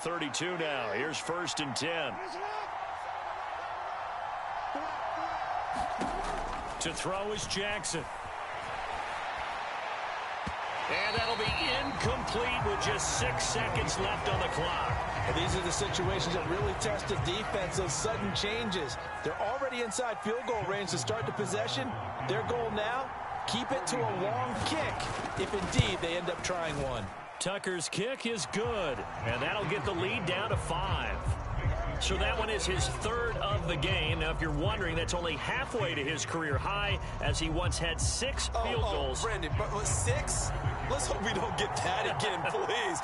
32 now. Here's 1st and 10. To throw is Jackson. And that'll be incomplete with just 6 seconds left on the clock. And these are the situations that really test the defense, those sudden changes. They're already inside field goal range to start the possession. Their goal now, keep it to a long kick, if indeed they end up trying one. Tucker's kick is good, and that'll get the lead down to 5. So that one is his 3rd of the game. Now, if you're wondering, that's only halfway to his career high, as he once had 6 field goals. Brendan, but 6? Let's hope we don't get that again, please.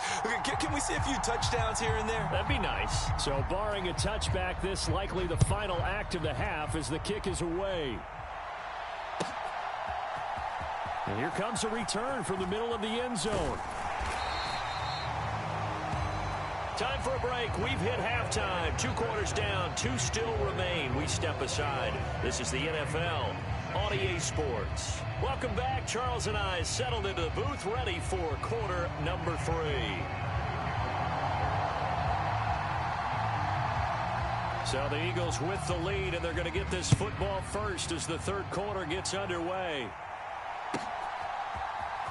Can we see a few touchdowns here and there? That'd be nice. So barring a touchback, this likely the final act of the half as the kick is away. And here comes a return from the middle of the end zone. Time for a break. We've hit halftime. 2 quarters down. 2 still remain. We step aside. This is the NFL on EA Sports. Welcome back. Charles and I settled into the booth, ready for quarter number 3. So the Eagles with the lead, and they're going to get this football first as the 3rd quarter gets underway.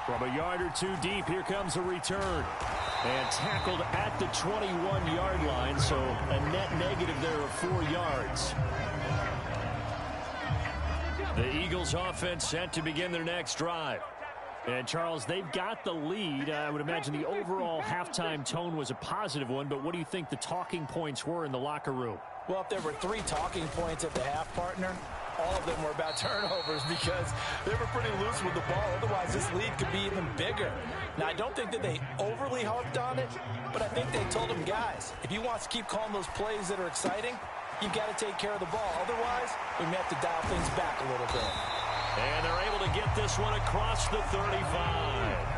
From a yard or 2 deep, here comes a return. And tackled at the 21-yard line, so a net negative there of 4 yards. The Eagles offense set to begin their next drive. And, Charles, they've got the lead. I would imagine the overall halftime tone was a positive one, but what do you think the talking points were in the locker room? Well, if there were 3 talking points at the half, partner, all of them were about turnovers because they were pretty loose with the ball. Otherwise, this lead could be even bigger. Now, I don't think that they overly harped on it, but I think they told them, guys, if you want to keep calling those plays that are exciting, you've got to take care of the ball. Otherwise, we may have to dial things back a little bit. And they're able to get this one across the 35.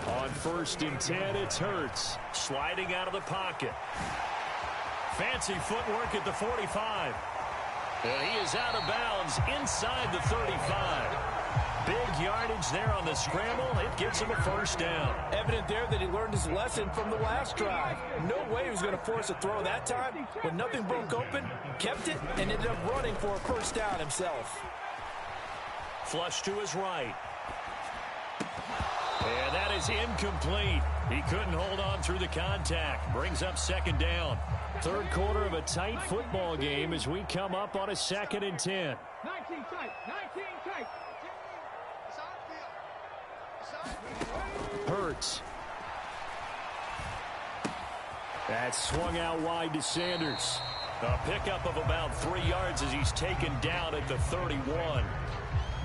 On 1st and 10, it's Hurts. Sliding out of the pocket. Fancy footwork at the 45. And he is out of bounds inside the 35. Big yardage there on the scramble. It gets him a 1st down. Evident there that he learned his lesson from the last drive. No way he was going to force a throw that time. When nothing broke open, kept it, and ended up running for a 1st down himself. Flush to his right. And that is incomplete. He couldn't hold on through the contact. Brings up 2nd down. 3rd quarter of a tight football game as we come up on a 2nd and 10. 19 tight. 19 tight. Hurts. That's swung out wide to Sanders. A pickup of about 3 yards as he's taken down at the 31.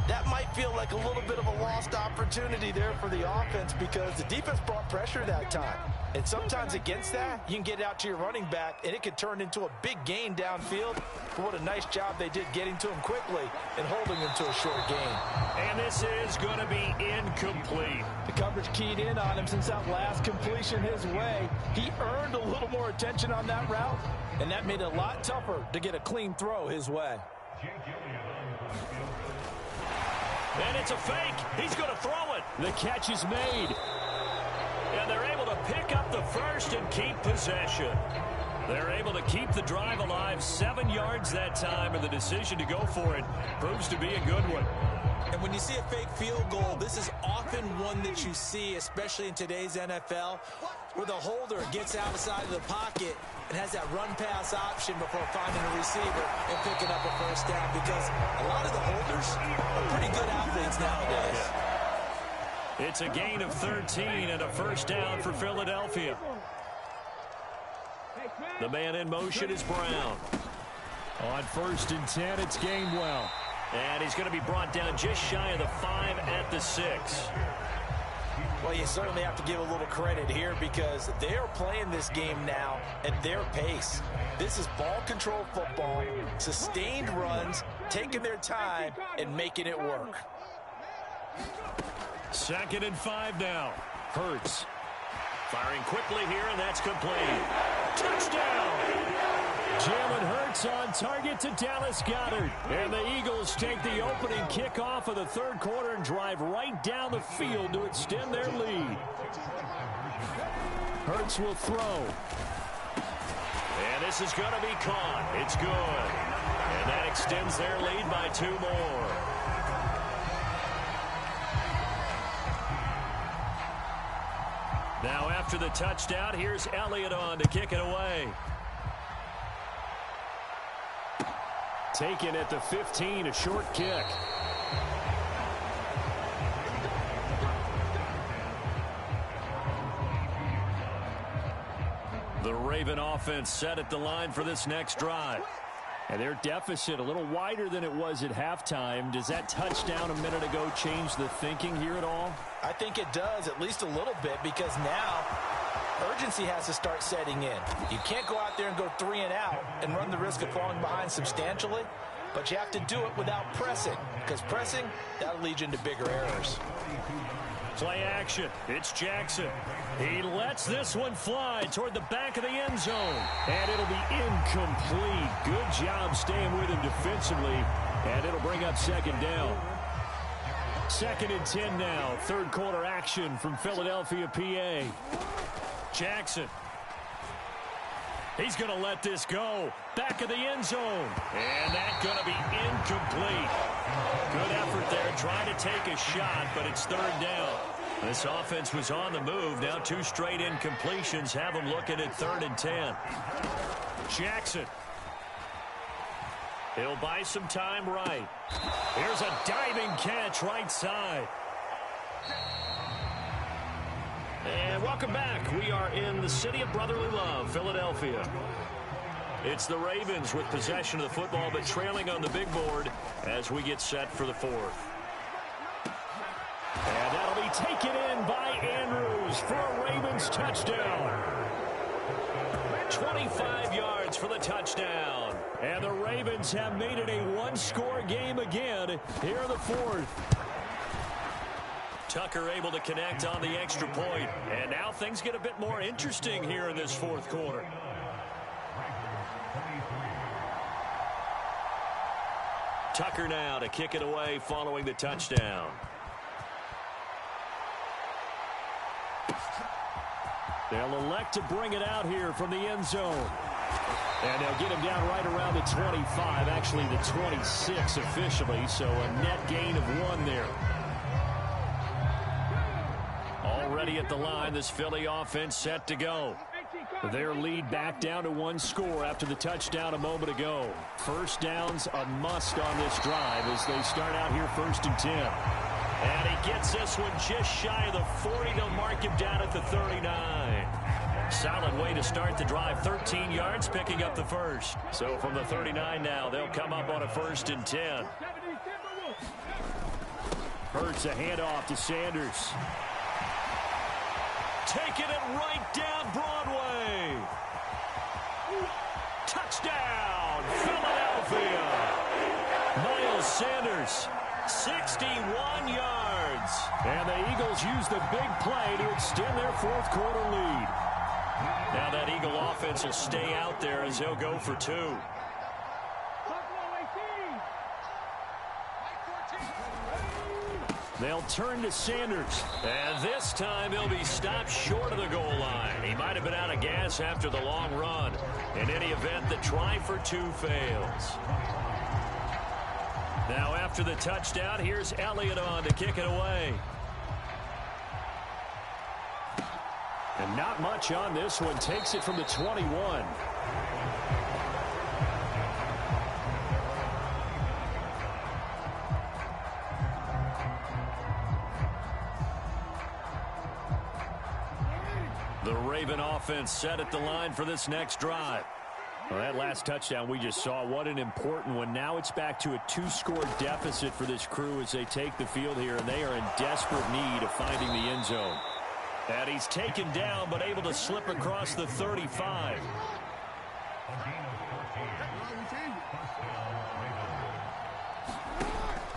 That might feel like a little bit of a lost opportunity there for the offense because the defense brought pressure that time. And sometimes against that, you can get out to your running back, and it could turn into a big gain downfield. But what a nice job they did getting to him quickly and holding him to a short gain. And this is going to be incomplete. The coverage keyed in on him since that last completion his way. He earned a little more attention on that route, and that made it a lot tougher to get a clean throw his way. And it's a fake. He's going to throw it. The catch is made. And they're able to pick up the 1st and keep possession. They're able to keep the drive alive. 7 yards that time, and the decision to go for it proves to be a good one. And when you see a fake field goal, this is often one that you see, especially in today's NFL, where the holder gets outside of the pocket and has that run-pass option before finding a receiver and picking up a 1st down, because a lot of the holders are pretty good athletes nowadays. Yeah. It's a gain of 13 and a 1st down for Philadelphia. The man in motion is Brown. On 1st and 10, it's Gainwell. And he's going to be brought down just shy of the 5 at the 6. Well, you certainly have to give a little credit here because they're playing this game now at their pace. This is ball control football, sustained runs, taking their time and making it work. 2nd and 5 now. Hurts firing quickly here, and that's complete. Touchdown! Jalen Hurts on target to Dallas Goedert. And the Eagles take the opening kickoff of the third quarter and drive right down the field to extend their lead. Hurts will throw. And this is going to be caught. It's good. And that extends their lead by 2 more. Now after the touchdown, here's Elliott on to kick it away. Taken at the 15, a short kick. The Raven offense set at the line for this next drive. And their deficit a little wider than it was at halftime. Does that touchdown a minute ago change the thinking here at all? I think it does, at least a little bit, because now urgency has to start setting in. You can't go out there and go 3 and out and run the risk of falling behind substantially, but you have to do it without pressing, because pressing, that'll lead you into bigger errors. Play action. It's Jackson. He lets this one fly toward the back of the end zone. And it'll be incomplete. Good job staying with him defensively. And it'll bring up second down. 2nd and 10 now. Third quarter action from Philadelphia, PA. Jackson. He's going to let this go. Back of the end zone. And that's going to be incomplete. Good effort there trying to take a shot, but it's 3rd down. This offense was on the move. Now 2 straight incompletions have them looking at 3rd and 10. Jackson. He'll buy some time right. Here's a diving catch right side. And welcome back. We are in the city of brotherly love, Philadelphia. It's the Ravens with possession of the football, but trailing on the big board as we get set for the 4th. And that'll be taken in by Andrews for a Ravens touchdown. 25 yards for the touchdown. And the Ravens have made it a 1-score game again here in the 4th. Tucker able to connect on the extra point. And now things get a bit more interesting here in this 4th quarter. Tucker now to kick it away following the touchdown. They'll elect to bring it out here from the end zone. And they'll get him down right around the 25, actually the 26 officially, so a net gain of 1 there. Already at the line, this Philly offense set to go. Their lead back down to 1 score after the touchdown a moment ago. First down's a must on this drive as they start out here 1st and 10. And he gets this one just shy of the 40. They'll mark him down at the 39. Solid way to start the drive. 13 yards, picking up the first. So from the 39 now, they'll come up on a 1st and 10. Hurts a handoff to Sanders. Taking it right down Broadway. Touchdown, Philadelphia. Miles Sanders, 61 yards. And the Eagles use the big play to extend their 4th quarter lead. Now that Eagle offense will stay out there as they'll go for 2. They'll turn to Sanders. And this time he'll be stopped short of the goal line. He might have been out of gas after the long run. In any event, the try for 2 fails. Now after the touchdown, here's Elliott on to kick it away. And not much on this one. Takes it from the 21. The Raven offense set at the line for this next drive. Well, that last touchdown we just saw, what an important one. Now it's back to a 2-score deficit for this crew as they take the field here, and they are in desperate need of finding the end zone. And he's taken down, but able to slip across the 35.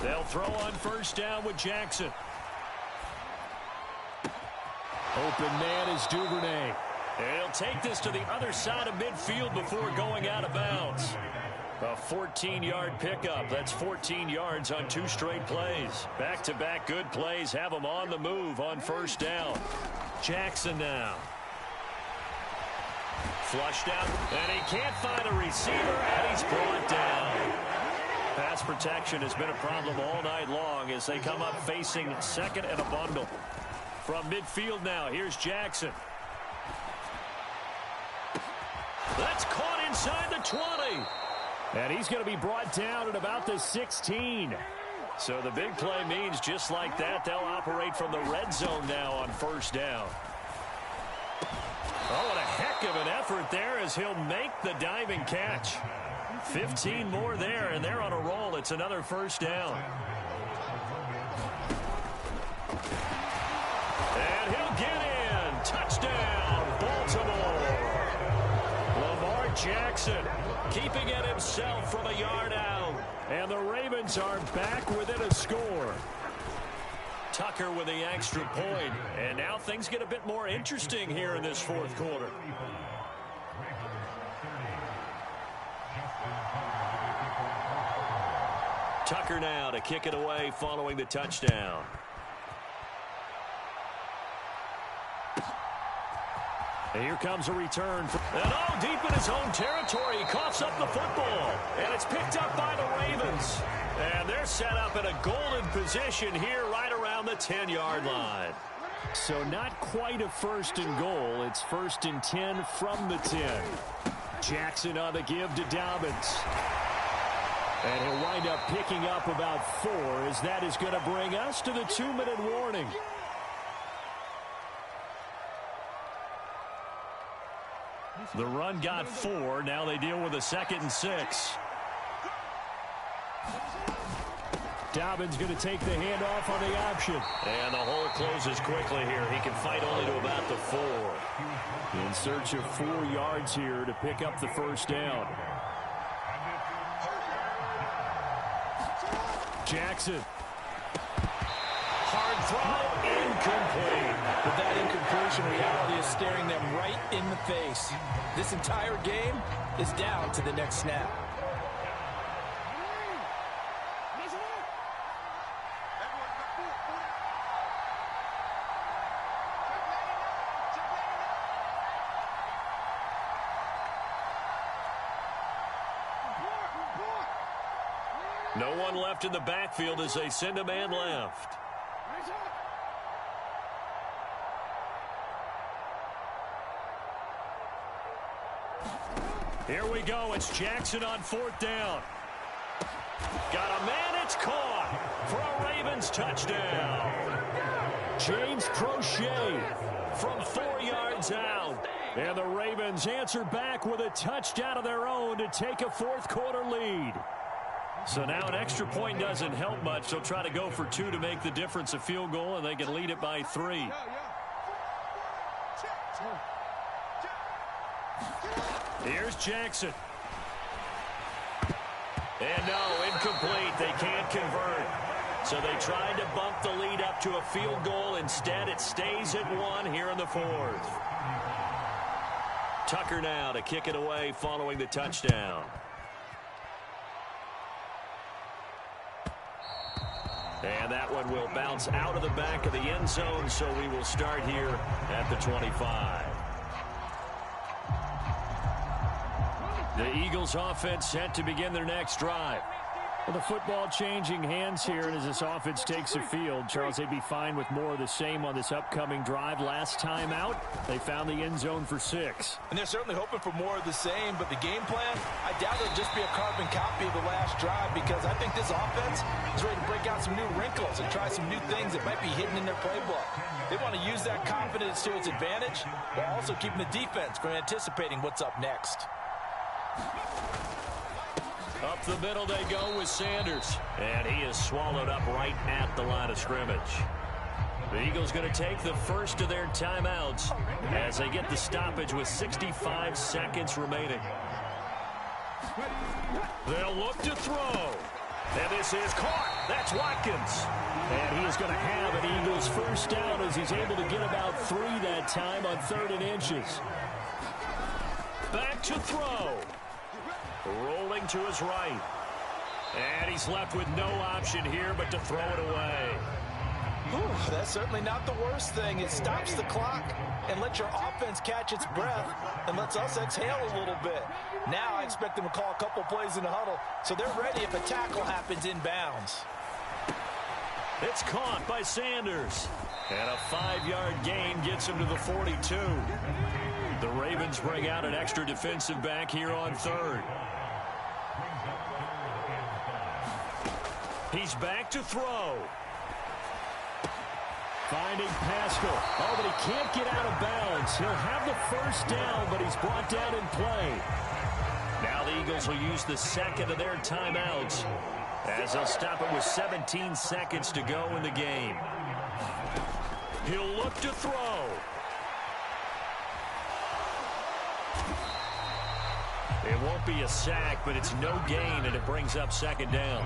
They'll throw on 1st down with Jackson. Open man is Duvernay. And he'll take this to the other side of midfield before going out of bounds. A 14-yard pickup. That's 14 yards on 2 straight plays. Back-to-back good plays have him on the move on first down. Jackson now. Flushed out, and he can't find a receiver, and he's brought down. Pass protection has been a problem all night long as they come up facing second and a bundle. From midfield now, here's Jackson. That's caught inside the 20. And he's going to be brought down at about the 16. So the big play means just like that, they'll operate from the red zone now on first down. Oh, what a heck of an effort there as he'll make the diving catch. 15 more there, and they're on a roll. It's another first down. And he'll get in. Touchdown, Baltimore. Lamar Jackson keeping it himself from a yard out. And the Ravens are back within a score. Tucker with the extra point. And now things get a bit more interesting here in this fourth quarter. Tucker now to kick it away following the touchdown. And here comes a return. And oh, deep in his own territory, he coughs up the football. And it's picked up by the Ravens. And they're set up in a golden position here right around the 10-yard line. So not quite a first and goal. It's first and 10 from the 10. Jackson on the give to Dobbins. And he'll wind up picking up about 4 as that is going to bring us to the 2-minute warning. The run got 4. Now they deal with a 2nd and 6. Dobbins going to take the handoff on the option. And the hole closes quickly here. He can fight only to about the 4. In search of 4 yards here to pick up the first down. Jackson. Hard throw, incomplete. But that incompletion reality is staring them right in the face. This entire game is down to the next snap. No one left in the backfield as they send a man left. Here we go. It's Jackson on 4th down. Got a man. It's caught for a Ravens touchdown. James Crochet from 4 yards out. And the Ravens answer back with a touchdown of their own to take a fourth quarter lead. So now an extra point doesn't help much. They'll try to go for 2 to make the difference a field goal, and they can lead it by 3. Here's Jackson. And no, incomplete. They can't convert. So they tried to bump the lead up to a field goal. Instead, it stays at 1 here in the 4th. Tucker now to kick it away following the touchdown. And that one will bounce out of the back of the end zone, so we will start here at the 25. The Eagles offense set to begin their next drive. Well, the football changing hands here, and as this offense takes the field, Charles, they'd be fine with more of the same on this upcoming drive. Last time out, they found the end zone for 6. And they're certainly hoping for more of the same, but the game plan, I doubt it'll just be a carbon copy of the last drive, because I think this offense is ready to break out some new wrinkles and try some new things that might be hidden in their playbook. They want to use that confidence to its advantage, while also keeping the defense from anticipating what's up next. Up the middle they go with Sanders. And he is swallowed up right at the line of scrimmage. The Eagles going to take the first of their timeouts as they get the stoppage with 65 seconds remaining. They'll look to throw. And this is caught. That's Watkins. And he is going to have an Eagles first down as he's able to get about 3 that time on 3rd and inches. back to throw. Rolling to his right. And he's left with no option here but to throw it away. Whew, that's certainly not the worst thing. It stops the clock and lets your offense catch its breath and lets us exhale a little bit. Now I expect them to call a couple plays in the huddle so they're ready if a tackle happens inbounds. It's caught by Sanders. And a 5-yard gain gets him to the 42. The Ravens bring out an extra defensive back here on third. He's back to throw. Finding Pascal. Oh, but he can't get out of bounds. He'll have the first down, but he's brought down in play. Now the Eagles will use the second of their timeouts as they'll stop it with 17 seconds to go in the game. He'll look to throw. It won't be a sack, but it's no gain, and it brings up second down.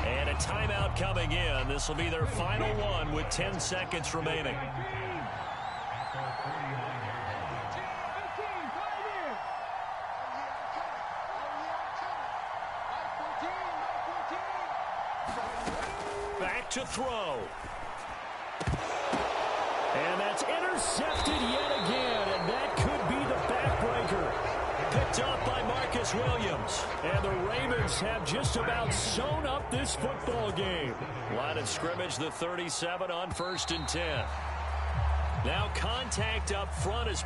And a timeout coming in. This will be their final one with 10 seconds remaining. Back to throw. And that's intercepted yet again, and that could be the backbreaker. Picked up by Marcus Williams. And the Ravens have just about sewn up this football game. Line of scrimmage, the 37 on 1st and 10. Now contact up front is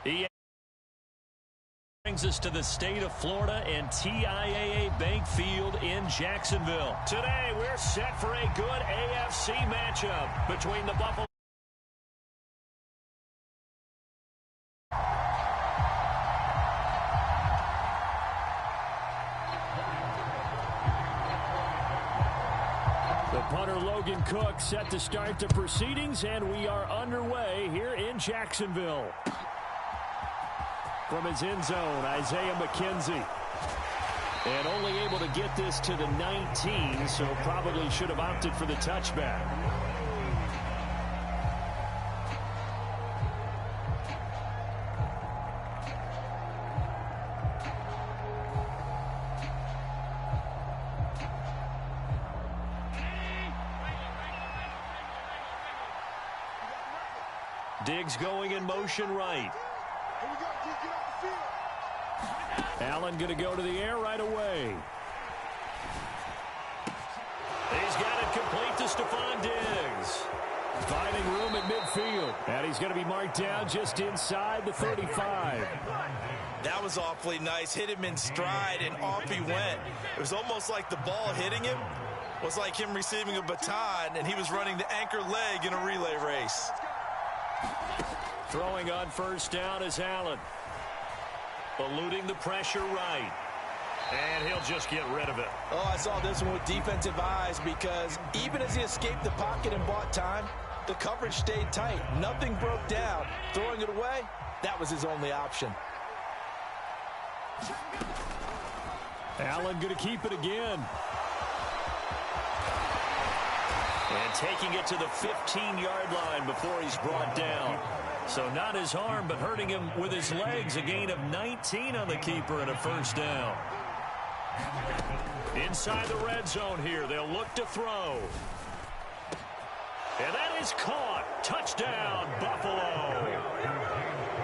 He brings us to the state of Florida and TIAA Bank Field in Jacksonville. Today, we're set for a good AFC matchup between the Buffalo. The punter Logan Cook set to start the proceedings, and we are underway here in Jacksonville. From his end zone, Isaiah McKenzie. And only able to get this to the 19, so probably should have opted for the touchback. Diggs going in motion right. Allen going to go to the air right away. He's got it complete to Stephon Diggs. Finding room at midfield. And he's going to be marked down just inside the 35. That was awfully nice. Hit him in stride, and off he went. It was almost like the ball hitting him was like him receiving a baton, and he was running the anchor leg in a relay race. Throwing on first down is Allen. Eluding the pressure right. And he'll just get rid of it. Oh, I saw this one with defensive eyes because even as he escaped the pocket and bought time, the coverage stayed tight. Nothing broke down. Throwing it away, that was his only option. Allen going to keep it again. And taking it to the 15-yard line before he's brought down. So not his arm, but hurting him with his legs. A gain of 19 on the keeper and a first down. Inside the red zone here. They'll look to throw. And that is caught. Touchdown, Buffalo.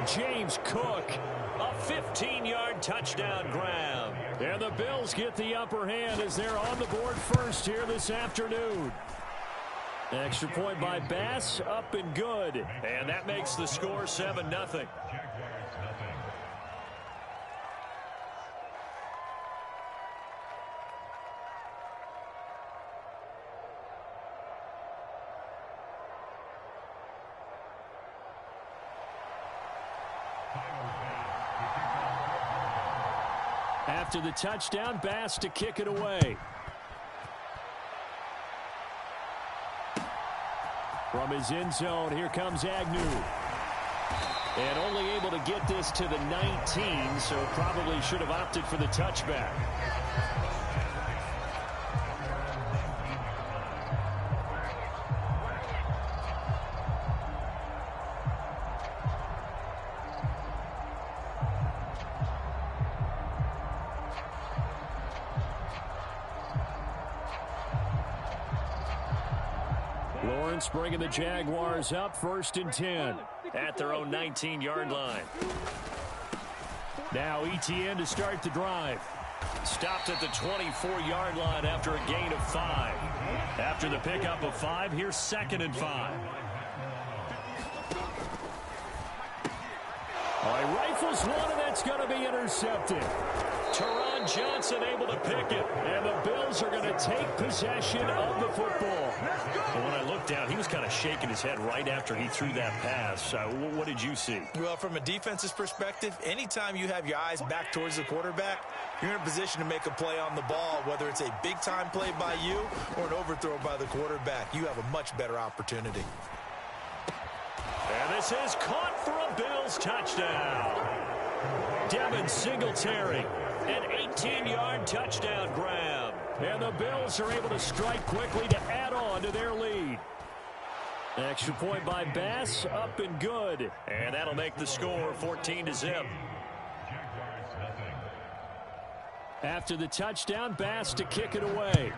James Cook, a 15-yard touchdown grab. And the Bills get the upper hand as they're on the board first here this afternoon. Extra point by Bass, up and good. And that makes the score 7-0. After the touchdown, Bass to kick it away. From his end zone, here comes Agnew. And only able to get this to the 19, so probably should have opted for the touchback. Lawrence bringing the Jaguars up 1st and 10 at their own 19-yard line. Now Etienne to start the drive. Stopped at the 24-yard line after a gain of 5. After the pickup of 5, here's 2nd and 5. Oh, he rifles one, and that's going to be intercepted. Teron Johnson able to pick it, and the Bills are going to take possession of the football. And when I looked down, he was kind of shaking his head right after he threw that pass. What did you see? Well, from a defense's perspective, anytime you have your eyes back towards the quarterback, you're in a position to make a play on the ball, whether it's a big-time play by you or an overthrow by the quarterback. You have a much better opportunity. And this is caught for a Bills touchdown. Devin Singletary, an 18-yard touchdown grab. And the Bills are able to strike quickly to add on to their lead. Extra point by Bass, up and good. And that'll make the score 14-0. After the touchdown, Bass to kick it away.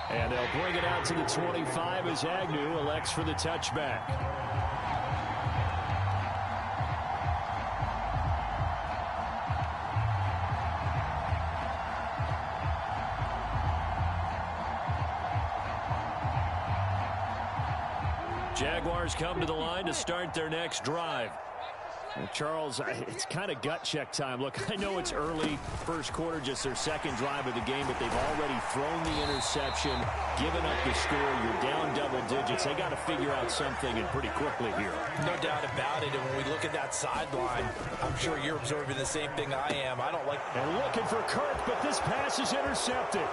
And they'll bring it out to the 25 as Agnew elects for the touchback. Jaguars come to the line to start their next drive. Well, Charles, it's kind of gut check time. Look, I know it's early, first quarter, just their second drive of the game, but they've already thrown the interception, given up the score. You're down double digits. They got to figure out something, and pretty quickly here. No doubt about it. And when we look at that sideline, I'm sure you're observing the same thing I am. I don't like. And looking for Kirk, but this pass is intercepted.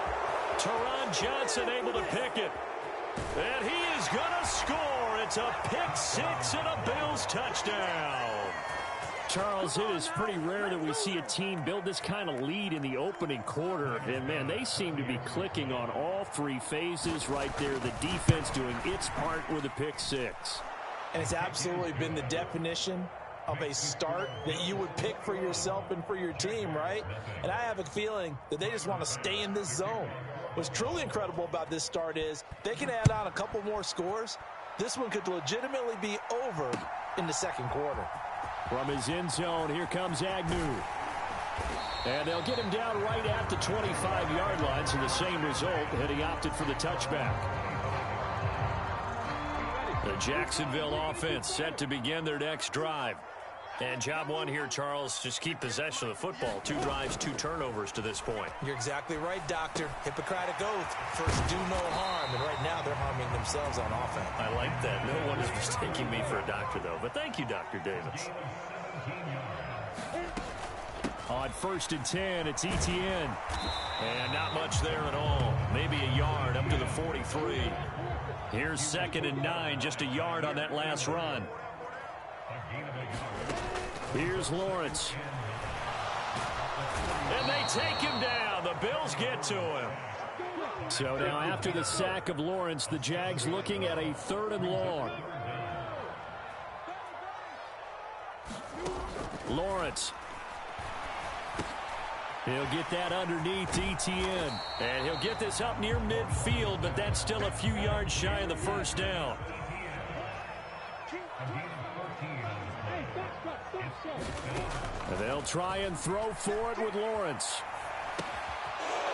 Teron Johnson able to pick it. And he is going to score. It's a pick six and a Bills touchdown. Charles, it is pretty rare that we see a team build this kind of lead in the opening quarter. And, man, they seem to be clicking on all three phases right there. The defense doing its part with a pick six. And it's absolutely been the definition of a start that you would pick for yourself and for your team, right? And I have a feeling that they just want to stay in this zone. What's truly incredible about this start is they can add on a couple more scores. This one could legitimately be over in the second quarter. From his end zone, here comes Agnew. And they'll get him down right at the 25-yard line, so the same result, and he opted for the touchback. The Jacksonville offense set to begin their next drive. And job one here, Charles, just keep possession of the football. 2 drives, 2 turnovers to this point. You're exactly right, Doctor. Hippocratic oath. First, do no harm. And right now, they're harming themselves on offense. I like that. No one is mistaking me for a doctor, though. But thank you, Dr. Davis. On 1st and 10, it's Etienne. And not much there at all. Maybe a yard up to the 43. Here's 2nd and 9, just a yard on that last run. Here's Lawrence. And they take him down. The Bills get to him. So now after the sack of Lawrence, the Jags looking at a 3rd and long. Lawrence. He'll get that underneath Etienne. And he'll get this up near midfield, but that's still a few yards shy of the first down. And they'll try and throw for it with Lawrence.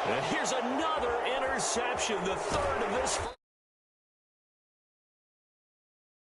And here's another interception, the 3rd of this.